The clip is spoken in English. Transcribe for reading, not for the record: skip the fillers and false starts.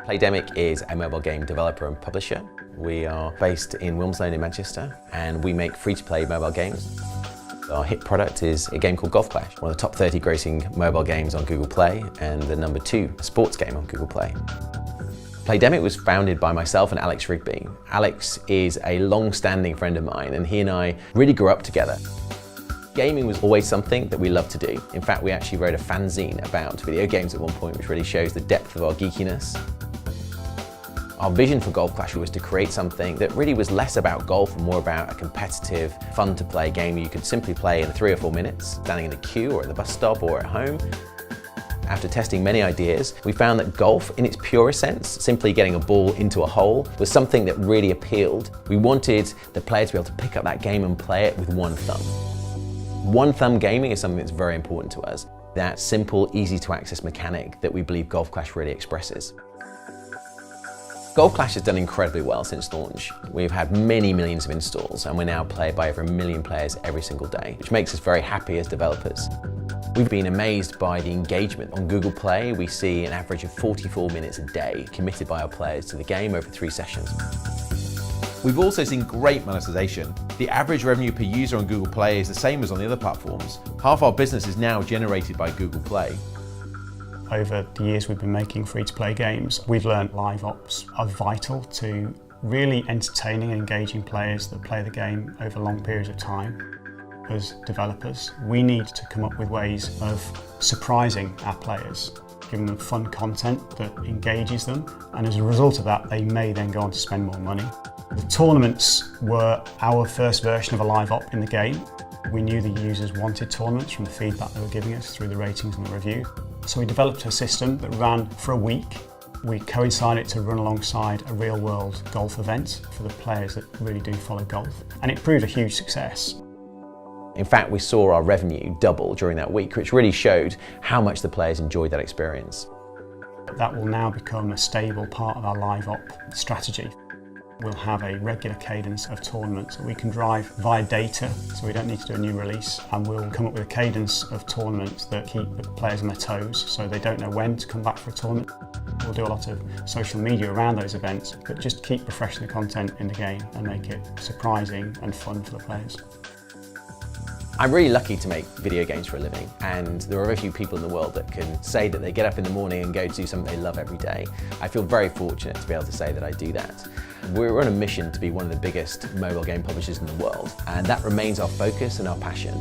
Playdemic is a mobile game developer and publisher. We are based in Wilmslow in Manchester, and we make free-to-play mobile games. Our hit product is a game called Golf Clash, one of the top 30 grossing mobile games on Google Play and the #2 sports game on Google Play. Playdemic was founded by myself and Alex Rigby. Alex is a long-standing friend of mine, and he and I really grew up together. Gaming was always something that we loved to do. In fact, we actually wrote a fanzine about video games at one point, which really shows the depth of our geekiness. Our vision for Golf Clash was to create something that really was less about golf and more about a competitive, fun-to-play game you could simply play in 3 or 4 minutes, standing in a queue or at the bus stop or at home. After testing many ideas, we found that golf, in its purest sense, simply getting a ball into a hole, was something that really appealed. We wanted the player to be able to pick up that game and play it with one thumb. One thumb gaming is something that's very important to us. That simple, easy to access mechanic that we believe Golf Clash really expresses. Golf Clash has done incredibly well since launch. We've had many millions of installs, and we're now played by over 1 million players every single day, which makes us very happy as developers. We've been amazed by the engagement. On Google Play, we see an average of 44 minutes a day committed by our players to the game over 3 sessions. We've also seen great monetization. The average revenue per user on Google Play is the same as on the other platforms. Half our business is now generated by Google Play. Over the years we've been making free-to-play games, we've learned live ops are vital to really entertaining and engaging players that play the game over long periods of time. As developers, we need to come up with ways of surprising our players, giving them fun content that engages them, and as a result of that, they may then go on to spend more money. The tournaments were our first version of a live op in the game. We knew the users wanted tournaments from the feedback they were giving us through the ratings and the review. So we developed a system that ran for a week. We coincided to run alongside a real-world golf event for the players that really do follow golf, and it proved a huge success. In fact, we saw our revenue double during that week, which really showed how much the players enjoyed that experience. That will now become a stable part of our live op strategy. We'll have a regular cadence of tournaments that we can drive via data, so we don't need to do a new release, and we'll come up with a cadence of tournaments that keep the players on their toes so they don't know when to come back for a tournament. We'll do a lot of social media around those events, but just keep refreshing the content in the game and make it surprising and fun for the players. I'm really lucky to make video games for a living, and there are very few people in the world that can say that they get up in the morning and go do something they love every day. I feel very fortunate to be able to say that I do that. We're on a mission to be one of the biggest mobile game publishers in the world, and that remains our focus and our passion.